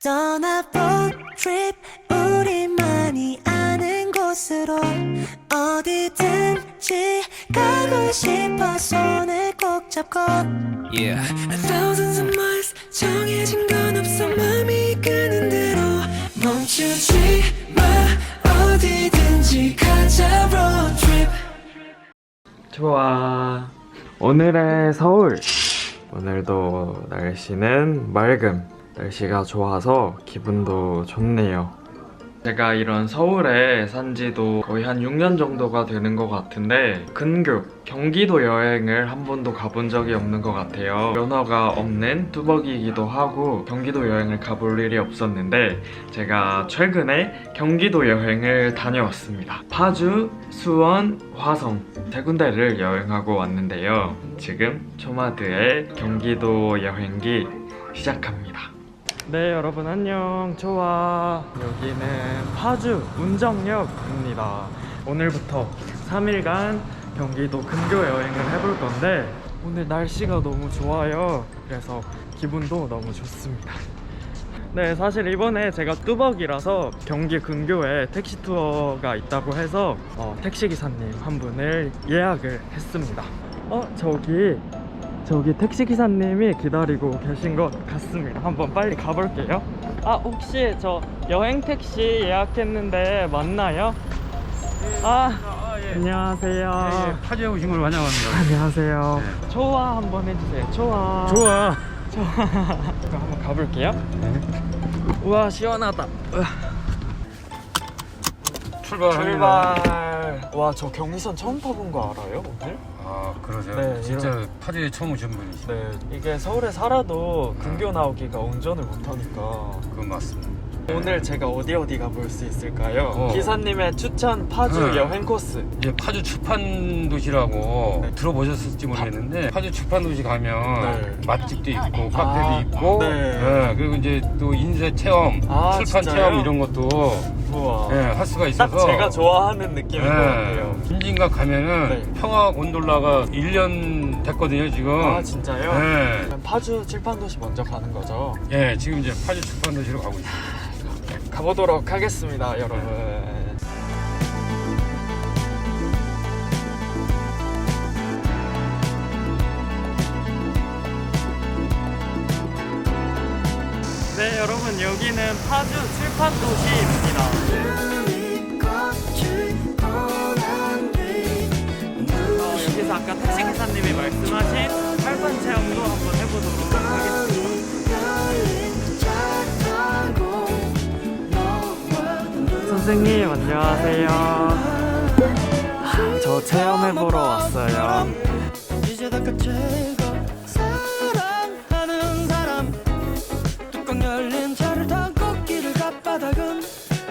떠나볼 트립 우리만이 아는 곳으로 어디든지 가고 싶어 손을 꼭 잡고 Yeah. Thousands of miles 정해진 건 없어 맘이 가는 대로 멈추지 마 어디든지 가자 road trip. 좋아. 오늘의 서울. 오늘도 날씨는 맑음. 날씨가 좋아서 기분도 좋네요. 제가 이런 서울에 산 지도 거의 한 6년 정도가 되는 것 같은데 근교, 경기도 여행을 한 번도 가본 적이 없는 것 같아요. 면허가 없는 뚜벅이기도 하고 경기도 여행을 가볼 일이 없었는데 제가 최근에 경기도 여행을 다녀왔습니다. 파주, 수원, 화성 세 군데를 여행하고 왔는데요. 지금 초마드의 경기도 여행기 시작합니다. 네, 여러분 안녕. 좋아. 여기는 파주 문정역입니다. 오늘부터 3일간 경기도 근교 여행을 해볼 건데 오늘 날씨가 너무 좋아요. 그래서 기분도 너무 좋습니다. 네, 사실 이번에 제가 뚜벅이라서 경기 근교에 택시 투어가 있다고 해서 택시기사님 한 분을 예약을 했습니다. 저기 택시기사님이 기다리고 계신 것 같습니다. 한번 빨리 가볼게요. 혹시 저 여행 택시 예약했는데 맞나요? 예. 안녕하세요. 예, 파주에 오신 걸 환영합니다. 안녕하세요. 네. 초와 한번 해주세요. 초와. 좋아. 그럼 한번 가볼게요. 네. 우와, 시원하다. 출발. 와, 저 경의선 처음 타본 거 알아요, 오늘? 아, 그러세요? 네, 진짜 파주에 처음 오신 분이시죠? 네, 이게 서울에 살아도 근교 나오기가 운전을 못하니까. 그건 맞습니다. 오늘 제가 어디 가볼 수 있을까요? 기사님의 추천 파주 여행 코스. 예, 파주 주판 도시라고 네. 들어보셨을지 모르겠는데 파주 주판 도시 가면 네. 맛집도 있고 카페도 있고 네. 예, 그리고 이제 또 인쇄 체험, 출판 진짜요? 체험 이런 것도 우와. 예, 할 수가 딱 있어서 제가 좋아하는 느낌인 것 같아요. 김진각 가면은 네. 평화 곤돌라가 1년 됐거든요 지금. 진짜요? 네. 그럼 파주 칠판 도시 먼저 가는 거죠? 예, 지금 이제 파주 주판 도시로 가고 있습니다. 가보도록 하겠습니다, 여러분. 네, 여러분 여기는 파주 칠판 도시입니다. 여기서 아까 택시기사님이 말씀하신 팔번 체험도 한번 해보도록 하겠습니다. 선생님 안녕하세요. 저 체험해보러 왔어요. 이제 다 끝이고 사랑하는 사람 뚜껑 열린 차를 타고 길을 가바닥은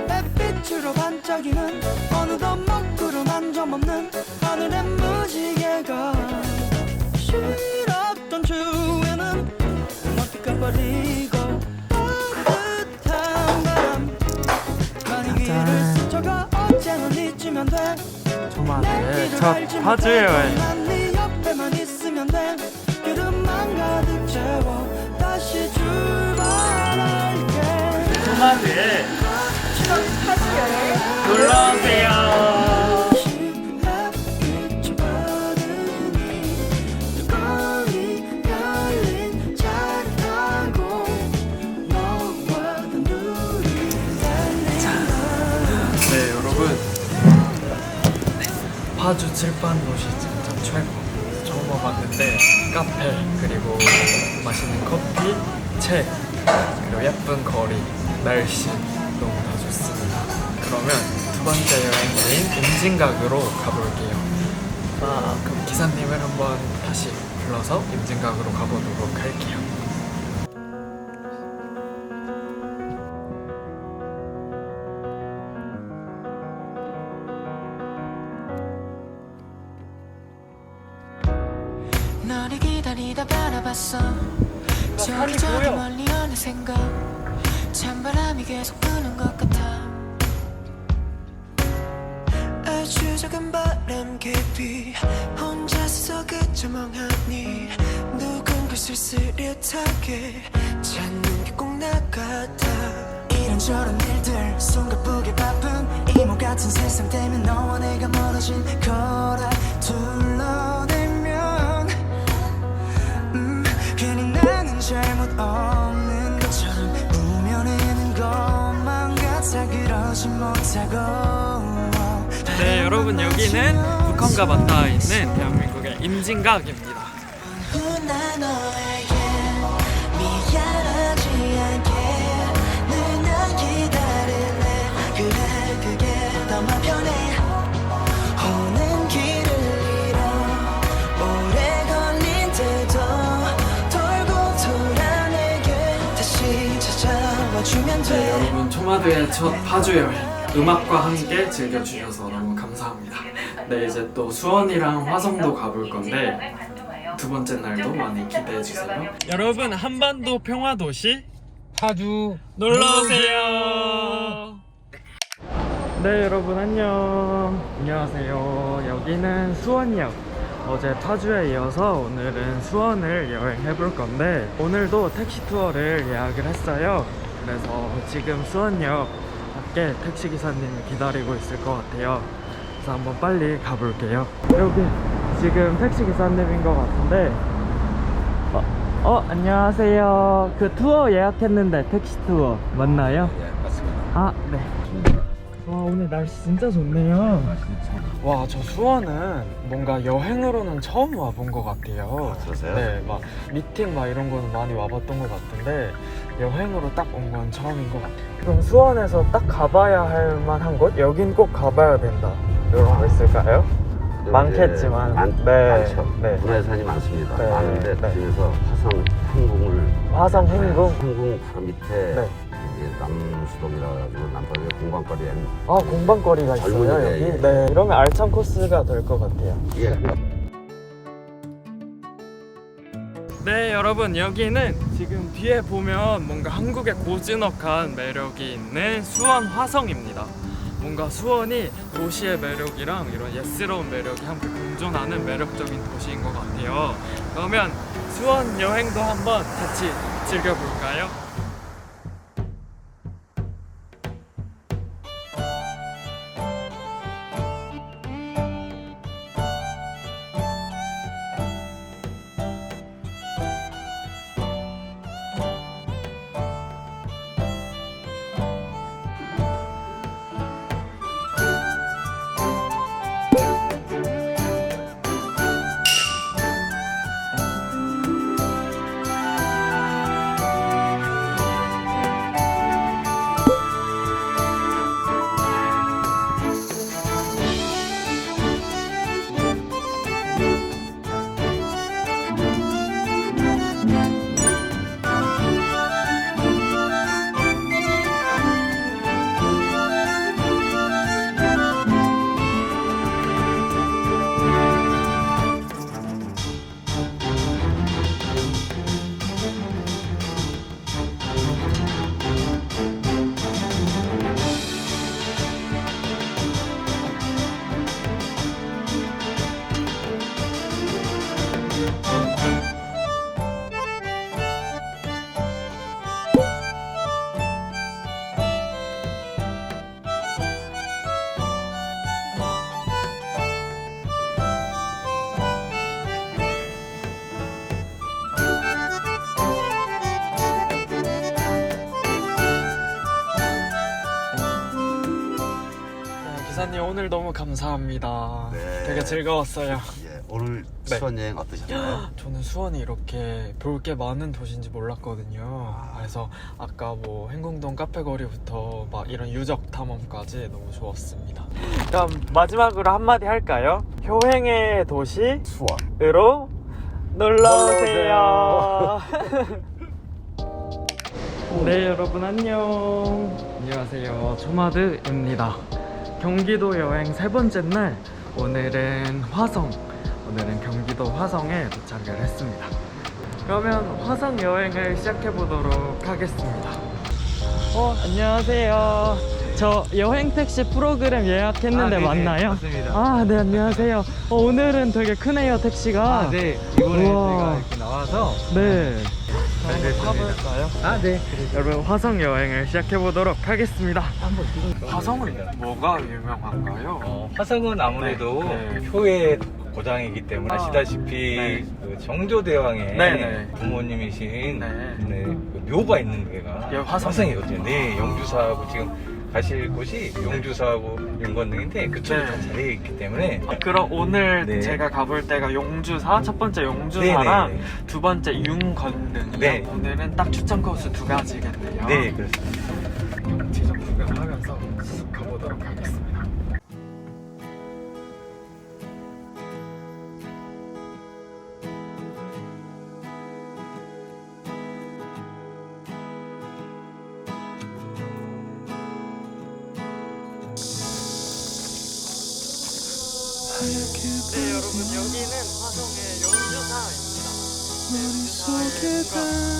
햇빛으로 반짝이는 어느덧 먹구름 한 점 없는 하늘의 무지개가 싫었던 주에는 먹기가 버리고 따뜻한 바람 많이 길을 스쳐가 어제는 잊으면 돼. 초마드의 첫 파주 여행. 네 옆에만 있으면 돼. 기름만 가득 채워 다시 출발할게. 초마드의 첫 파주 여행 놀러오세요. 햇빛이 받으니 뚜껑이 열린 차를 타고 너와 단둘이 달린다. 네, 여러분 파주 칠판 도시 진짜 최고. 처음 와봤는데 카페 그리고 맛있는 커피, 책 그리고 예쁜 거리, 날씨 너무 다 좋습니다. 그러면 두 번째 여행지인 임진각으로 가볼게요. 그럼 기사님을 한번 다시 불러서 임진각으로 가보도록 할게요. 너를 기다리다 바라봤어. 저기 멀리 어느샌가 찬바람이 계속 부는 것 같아. 아주 작은 바람 깊이 혼자서 그저 멍하니 누군가 쓸쓸하게 찾는 게 꼭 나 같아. 이런저런 일들 숨가쁘게 바쁜 이모 같은 세상 때문에 너와 내가 멀어진 거라 둘러대면 괜히 나는 잘못 없는 것처럼 무면해는 것만 같아 그러지 못하고. 네, 여러분 여기는 북한과 맞닿아 있는 대한민국의 임진각입니다. 나 너에게 미안하지 않게 늘 난 기다릴래. 그래 그게 더 맘 편해. 오는 길을 잃어 오래 걸린데도 돌고 돌아 내게 다시 찾아와주면 돼. 네, 여러분 초마드의 첫 파주 여행 음악과 함께 즐겨주셔서 너무 감사합니다. 네, 이제 또 수원이랑 화성도 가볼 건데 두 번째 날도 많이 기대해 주세요. 여러분 한반도 평화도시 파주 놀러 오세요. 네, 여러분 안녕. 안녕하세요. 여기는 수원역. 어제 파주에 이어서 오늘은 수원을 여행해 볼 건데 오늘도 택시 투어를 예약을 했어요. 그래서 지금 수원역 밖에 택시 기사님이 기다리고 있을 것 같아요. 그래서 한번 빨리 가볼게요. 여기 지금 택시 기사님인 것 같은데 안녕하세요. 그 투어 예약했는데 택시 투어 맞나요? 네, 맞습니다. 아, 네. 와, 오늘 날씨 진짜 좋네요. 와, 저 수원은 뭔가 여행으로는 처음 와본 것 같아요. 그러세요? 네, 막 미팅 막 이런 거는 많이 와봤던 것 같은데 여행으로 딱 온 건 처음인 것 같아요. 그럼 수원에서 딱 가봐야 할 만한 곳? 여긴 꼭 가봐야 된다. 이런 거 있을까요? 많겠지만. 많죠. 네. 문화유산이 많습니다. 네. 많은데 네. 그중에서 화성 행궁을 화성 행궁? 행궁 바로 밑에 네. 이제 남수동이라 가지고 남쪽에 공방거리에 아, 공방거리가 있어요, 젊은이들, 여기? 예. 네. 이러면 알찬 코스가 될 것 같아요. 예. 네, 여러분 여기는 지금 뒤에 보면 뭔가 한국의 고즈넉한 매력이 있는 수원 화성입니다. 뭔가 수원이 도시의 매력이랑 이런 옛스러운 매력이 함께 공존하는 매력적인 도시인 것 같아요. 그러면 수원 여행도 한번 같이 즐겨볼까요? 기사님 오늘 너무 감사합니다. 네. 되게 즐거웠어요. 예. 오늘 네. 수원 여행 어떠셨나요? 저는 수원이 이렇게 볼 게 많은 도시인지 몰랐거든요. 그래서 아까 뭐 행궁동 카페거리부터 막 이런 유적 탐험까지 너무 좋았습니다. 그럼 마지막으로 한마디 할까요? 효행의 도시 수원. 놀러오세요. 네, 여러분 안녕. 안녕하세요. 초마드입니다. 경기도 여행 세 번째 날, 오늘은 경기도 화성에 도착을 했습니다. 그러면 화성 여행을 시작해 보도록 하겠습니다. 안녕하세요. 저 여행 택시 프로그램 예약했는데 맞나요? 맞습니다. 아, 네, 안녕하세요. 오늘은 되게 크네요, 택시가. 네. 이번에 우와. 제가 이렇게 나와서 네. 타볼까요? 아, 네. 여러분 화성 여행을 시작해 보도록 하겠습니다. 화성은 뭐가 유명한가요? 화성은 아무래도 네. 효의 고장이기 때문에 아, 아시다시피 네. 그 정조대왕의 네. 부모님이신 네. 그 묘가 있는 데가 예, 화성이거든요. 네, 영주사하고 지금 가실 곳이 용주사하고 용건능인데 그쪽이 네. 다 자리에 있기 때문에 그럼 오늘 네. 제가 가볼 때가 용주사, 첫 번째 용주사랑 네, 네, 두 번째 융건능이요. 네. 오늘은 딱 추천 코스 두 가지겠네요. 네, 그렇습니다. 지적 구경하면서 쭉 가보도록 하겠습니다. 네 여러분 여기는 화성의 용주사입니다. 머릿속에 다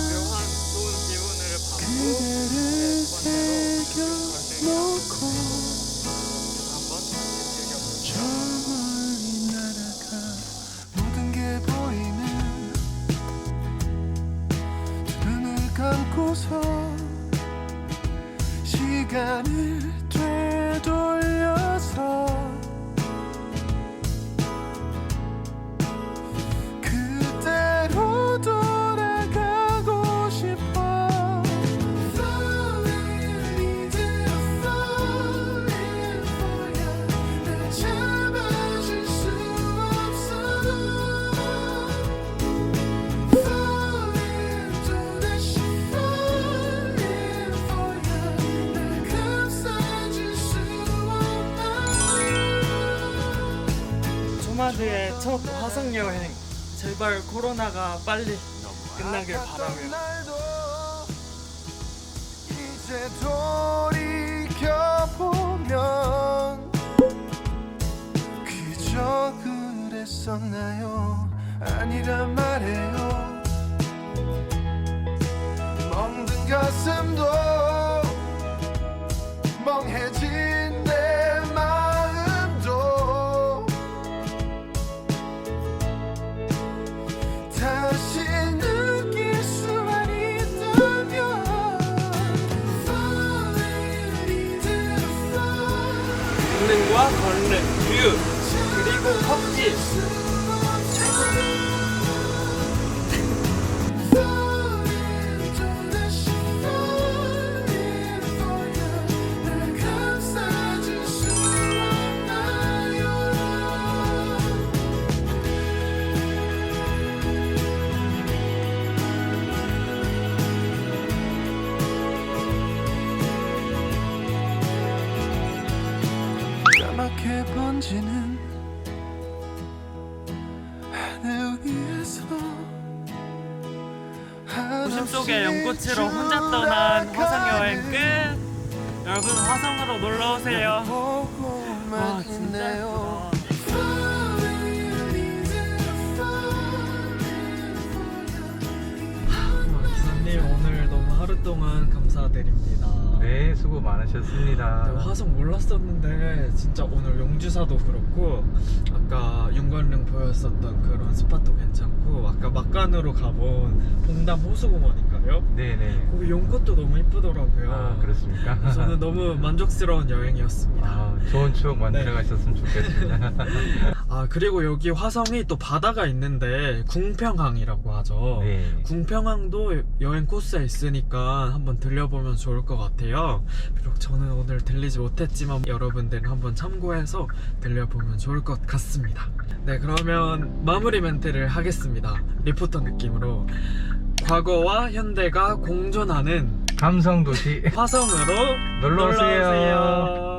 묘한 좋은 기운을 받고 그대를 새겨놓고 한번 같이 저 멀리 날아가 모든 게 보이는 두 눈을 감고서 시간을 되돌려서 그대로 돌아가고 싶어 Falling, falling for you 날 잡아줄 수 없어도 Falling 또다시 falling for you 날 감싸줄 수 없나요 조마드의 첫 화성 여행 제발 코로나가 빨리 끝나길 바라며 이제 돌이켜보면 그저 그랬었나요 아니란 말해요 멍든 가슴도 멍해진 내 마음도 다시 느낄 수만 있다면 권능과 권능, 뷰, 그리고 컵지 까맣게 번지는 하늘 위에서 도심 속의 연꽃으로 혼자 떠난 화성 여행 끝. 여러분 화성으로 놀러 오세요. 와 진짜 예쁘다. 기사님 오늘 너무 하루 동안 감사드립니다. 네, 수고 많으셨습니다. 네, 화성 몰랐었는데 진짜 오늘 용주사도 그렇고 아까 윤건릉 보였었던 그런 스팟도 괜찮고 아까 막간으로 가본 봉담 호수공원인가요? 네네. 거기 용꽃도 너무 이쁘더라고요. 아, 그렇습니까? 저는 너무 만족스러운 여행이었습니다. 아, 좋은 추억 만들어 가셨으면 좋겠습니다. 아 그리고 여기 화성이 또 바다가 있는데 궁평항이라고 하죠. 네. 궁평항도 여행 코스에 있으니까 한번 들려보면 좋을 것 같아요. 비록 저는 오늘 들리지 못했지만 여러분들은 한번 참고해서 들려보면 좋을 것 같습니다. 네 그러면 마무리 멘트를 하겠습니다. 리포터 느낌으로 과거와 현대가 공존하는 감성도시 화성으로 놀러오세요. 놀러오세요.